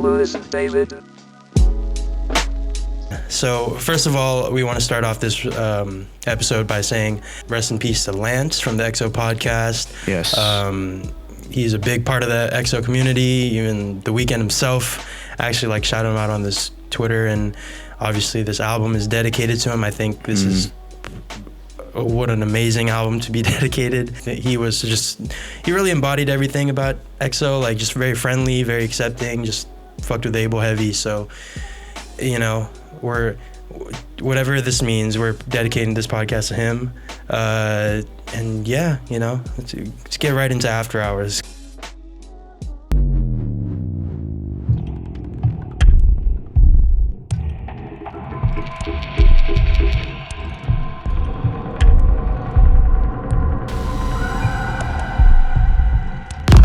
Lewis and David. So first of all, we want to start off this episode by saying rest in peace to Lance from the EXO podcast. Yes. He's a big part of the EXO community. Even the Weeknd himself actually like shouted him out on this Twitter, and obviously this album is dedicated to him. I think this is what an amazing album to be dedicated. He really embodied everything about EXO, like just very friendly, very accepting, just fucked with Abel heavy. So, you know, whatever this means, we're dedicating this podcast to him. And yeah, you know, let's get right into After Hours.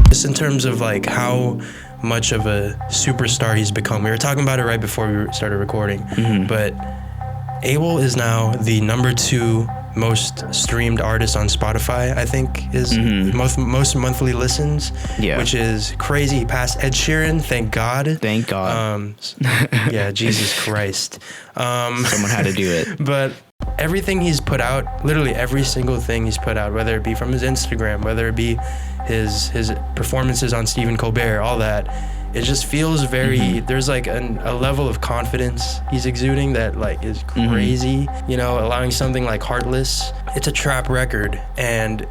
Just in terms of like how much of a superstar he's become. We were talking about it right before we started recording, but Abel is now the number 2 most streamed artist on Spotify, I think, is most monthly listens, which is crazy. He passed Ed Sheeran, thank God. Thank God. Yeah, Jesus Christ. Someone had to do it. But everything he's put out, literally every single thing he's put out, whether it be from his Instagram, whether it be his performances on Stephen Colbert, all that, it just feels very, there's like a level of confidence he's exuding that like is crazy, you know, allowing something like Heartless. It's a trap record, and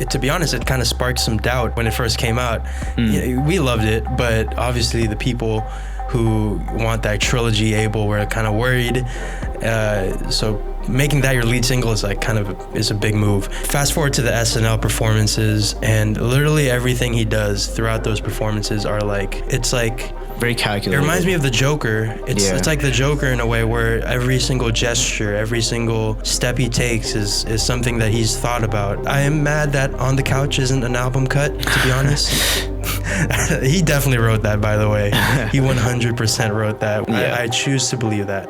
to be honest, it kind of sparked some doubt when it first came out. You know, we loved it, but obviously the people who want that trilogy Abel were kind of worried. So making that your lead single is like is a big move. Fast forward to the SNL performances, and literally everything he does throughout those performances are like, it's like very calculated. It reminds me of the Joker. It's like the Joker in a way, where every single gesture, every single step he takes is something that he's thought about. I am mad that On the Couch isn't an album cut, to be honest. He definitely wrote that, by the way. He 100% wrote that. I choose to believe that.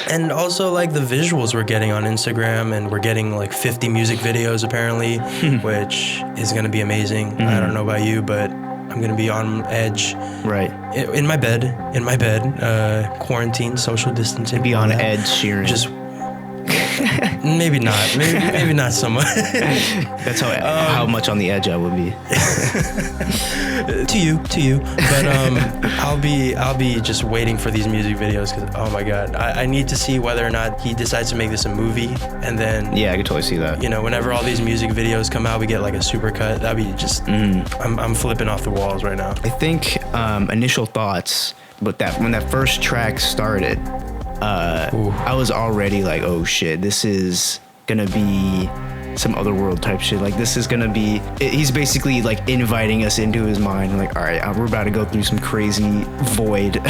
And also like the visuals we're getting on Instagram, and we're getting like 50 music videos apparently, which is going to be amazing. I don't know about you, but I'm going to be on edge. Right. In my bed, quarantine, social distancing. Be on edge, Sheeran. Just maybe not. Maybe not so much. That's how much on the edge I would be. to you. But I'll be just waiting for these music videos, because oh my God, I need to see whether or not he decides to make this a movie, and then I could totally see that. You know, whenever all these music videos come out, we get like a super cut. That'd be just I'm flipping off the walls right now. I think initial thoughts, but when that first track started, I was already like, oh shit, this is gonna be some otherworld type shit. Like, this is gonna be, he's basically like inviting us into his mind. Like, all right, we're about to go through some crazy void.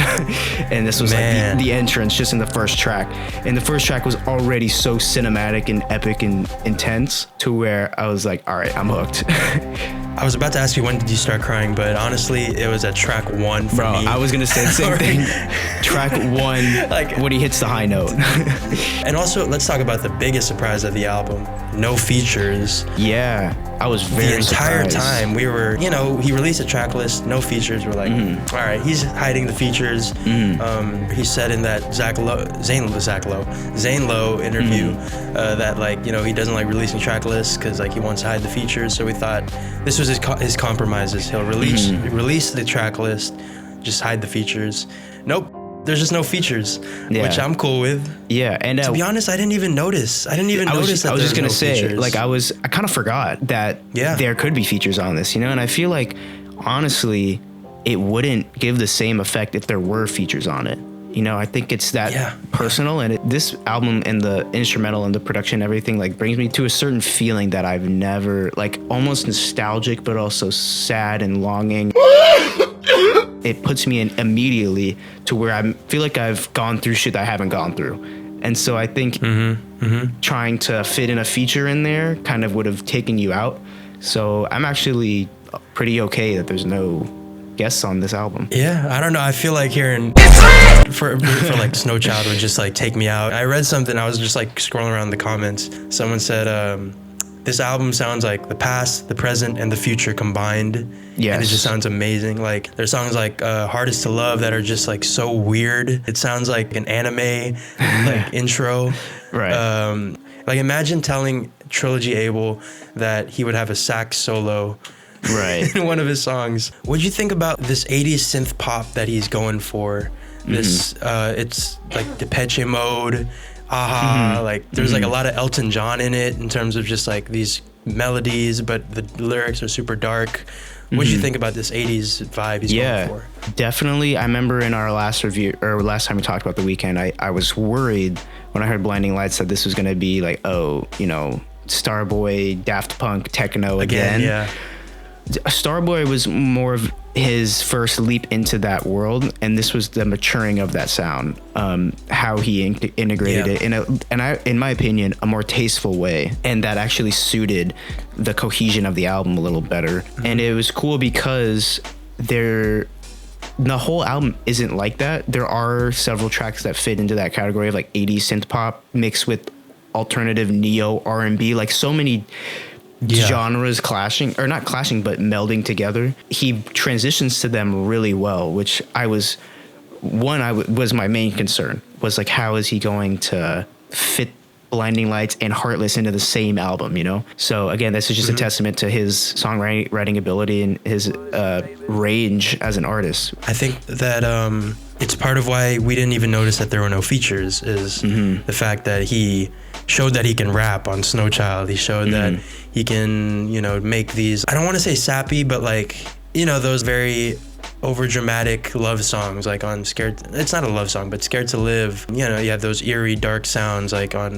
And this was like the entrance just in the first track. And the first track was already so cinematic and epic and intense to where I was like, all right, I'm hooked. I was about to ask you, when did you start crying? But honestly, it was at track 1 for me. I was going to say the same thing. Track 1, like when he hits the high note. And also, let's talk about the biggest surprise of the album. No features. Yeah, I was very surprised. The entire time we were, you know, he released a track list, no features. We're like, all right, he's hiding the features. He said in that Zane Lowe interview that, like, you know, he doesn't like releasing track lists because like he wants to hide the features. So we thought this was his compromises. He'll release the track list, just hide the features. Nope. There's just no features, which I'm cool with. Yeah, and to be honest, I didn't even notice. I was just gonna say, features. Like, I kind of forgot that there could be features on this, you know. And I feel like, honestly, it wouldn't give the same effect if there were features on it. You know, I think it's that personal, and this album and the instrumental and the production and everything like brings me to a certain feeling that I've never, like, almost nostalgic, but also sad and longing. It puts me in immediately to where I feel like I've gone through shit that I haven't gone through. And so I think trying to fit in a feature in there kind of would have taken you out. So I'm actually pretty okay that there's no guests on this album. Yeah, I don't know. I feel like hearing for like Snow Child would just like take me out. I read something. I was just like scrolling around the comments. Someone said, this album sounds like the past, the present, and the future combined. Yes. And it just sounds amazing. Like there's songs like Hardest to Love that are just like so weird. It sounds like an anime like intro. Right. Like imagine telling Trilogy Abel that he would have a sax solo right. in one of his songs. What'd you think about this 80s synth pop that he's going for? This it's like Depeche Mode, like there's like a lot of Elton John in it in terms of just like these melodies, but the lyrics are super dark. What did you think about this 80s vibe he's going for? Definitely. I remember in our last review, or last time we talked about The Weeknd, I was worried when I heard Blinding Lights that this was going to be like, Starboy, Daft Punk, techno again. Yeah. Starboy was more of his first leap into that world, and this was the maturing of that sound. How he integrated it in my opinion, a more tasteful way, and that actually suited the cohesion of the album a little better. And it was cool because the whole album isn't like that. There are several tracks that fit into that category of like 80s synth pop mixed with alternative neo R&B, like so many genres clashing, or not clashing, but melding together. He transitions to them really well, which was my main concern, was like, how is he going to fit Blinding Lights and Heartless into the same album, So again, this is just a testament to his songwriting ability and his range as an artist. I think that it's part of why we didn't even notice that there were no features is the fact that he showed that he can rap on Snow Child. He showed that he can, make these, I don't want to say sappy, but like, those very over dramatic love songs, like on Scared. It's not a love song, but Scared to Live. You have those eerie, dark sounds, like on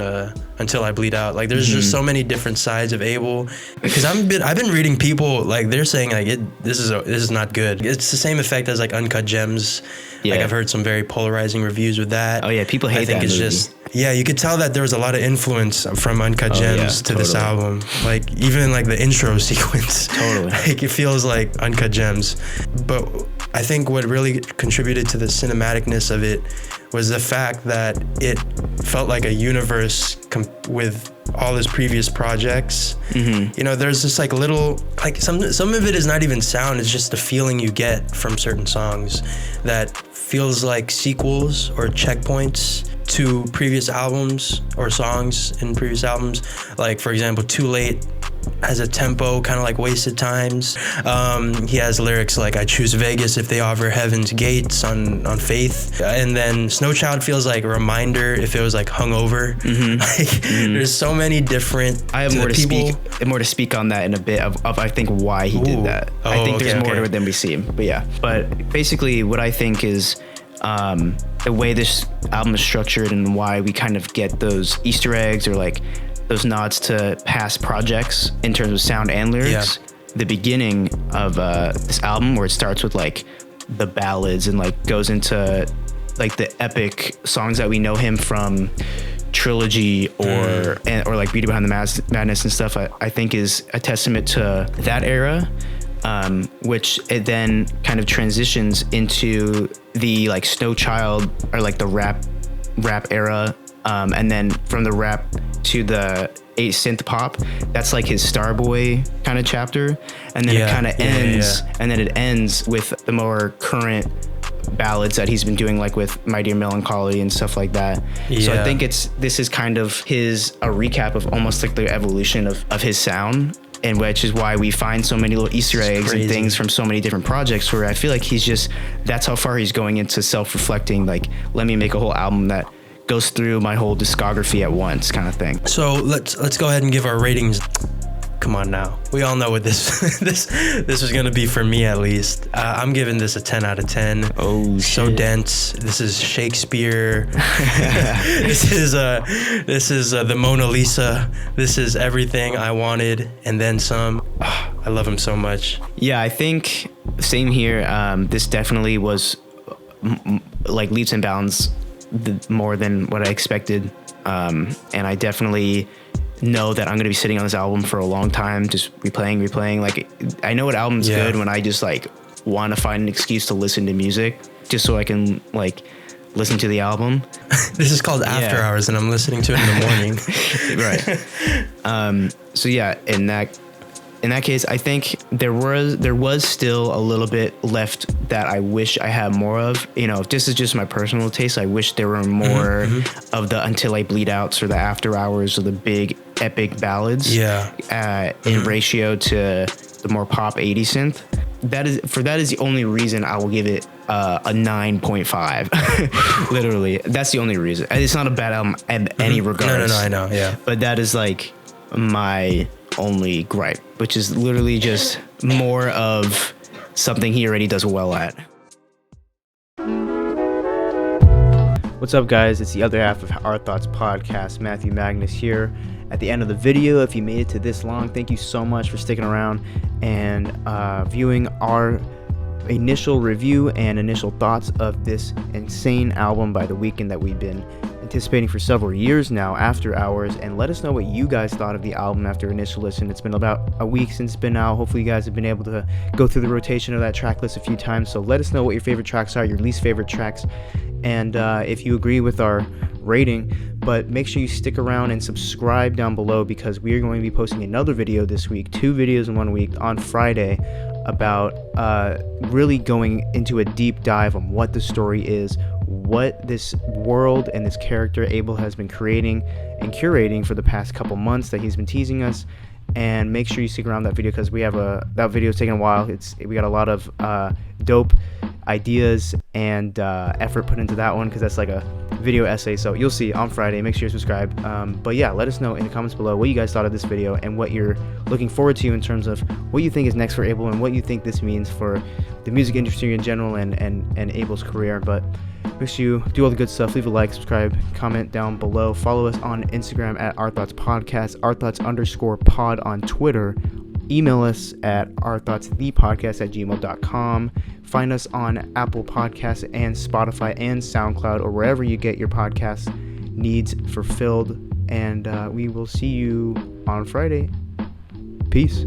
Until I Bleed Out. Like there's just so many different sides of Abel. Because I've been reading people like they're saying like this is not good. It's the same effect as like Uncut Gems. Yeah. Like I've heard some very polarizing reviews with that. Oh yeah, people hate that movie. You could tell that there was a lot of influence from Uncut Gems to this album. Like even like the intro sequence. Totally. Like it feels like Uncut Gems. But I think what really contributed to the cinematicness of it was the fact that it felt like a universe with all his previous projects. There's this like little, like some of it is not even sound, it's just the feeling you get from certain songs that feels like sequels or checkpoints to previous albums or songs in previous albums. Like for example, Too Late has a tempo kind of like Wasted Times. He has lyrics like I choose Vegas if they offer heaven's gates on Faith. And then Snow Child feels like a reminder if it was like Hungover. There's so many different. I have more to speak on that in a bit of I think why he did that. I think there's more to it than we see. But basically what I think is the way this album is structured and why we kind of get those Easter eggs or like those nods to past projects in terms of sound and lyrics. The beginning of this album where it starts with like the ballads and like goes into like the epic songs that we know him from, Trilogy or like Beauty Behind the Madness and stuff, I think is a testament to that era, which it then kind of transitions into the like Snow Child or like the rap era, and then from the rap to the synth pop, that's like his Starboy kind of chapter, and then it kind of ends and then it ends with the more current ballads that he's been doing, like with My Dear Melancholy and stuff like that. So I think this is kind of a recap of almost like the evolution of his sound, and which is why we find so many little Easter eggs and things from so many different projects, where I feel like that's how far he's going into self-reflecting, like let me make a whole album that goes through my whole discography at once kind of thing. So let's go ahead and give our ratings. Come on now. We all know what this was going to be for me, at least. I'm giving this a 10 out of 10. Oh, so shit. dense. This is Shakespeare. This is the Mona Lisa. This is everything I wanted and then some. Oh, I love him so much. Yeah, I think same here. This definitely was like leaps and bounds more than what I expected. And I definitely know that I'm going to be sitting on this album for a long time, just replaying. Like, I know what album's good when I just like want to find an excuse to listen to music just so I can like listen to the album. This is called After Hours and I'm listening to it in the morning. Right. So yeah, in that case, I think there was still a little bit left that I wish I had more of. You know, if this is just my personal taste, I wish there were more of the Until I Bleed Outs or the After Hours or the big epic ballads. In ratio to the more pop 80s synth. That is the only reason I will give it a 9.5. Literally, that's the only reason. It's not a bad album in any regards. No, I know. Yeah, but that is like my only gripe, which is literally just more of something he already does well at. What's up, guys? It's the other half of Our Thoughts podcast. Matthew Magnus here. At the end of the video, if you made it to this long, thank you so much for sticking around and viewing our initial review and initial thoughts of this insane album by The Weeknd that we've been anticipating for several years now, After Hours. And let us know what you guys thought of the album after initial listen. It's been about a week since it's been out. Hopefully you guys have been able to go through the rotation of that track list a few times. So let us know what your favorite tracks are, your least favorite tracks, and if you agree with our rating. But make sure you stick around and subscribe down below, because we are going to be posting another video this week, 2 videos in 1 week on Friday, about really going into a deep dive on what the story is, what this world and this character Abel has been creating and curating for the past couple months that he's been teasing us. And make sure you stick around that video, because we have that video's taken a while. We got a lot of dope ideas and effort put into that one, because that's like a video essay. So you'll see on Friday. Make sure you subscribe. But yeah, let us know in the comments below what you guys thought of this video and what you're looking forward to in terms of what you think is next for Abel and what you think this means for the music industry in general and Abel's career. But make sure you do all the good stuff. Leave a like, subscribe, comment down below. Follow us on Instagram at Our Thoughts Podcast, OurThoughts_pod on Twitter. Email us at OurThoughtsThePodcast@gmail.com. Find us on Apple Podcasts and Spotify and SoundCloud, or wherever you get your podcast needs fulfilled. And we will see you on Friday. Peace.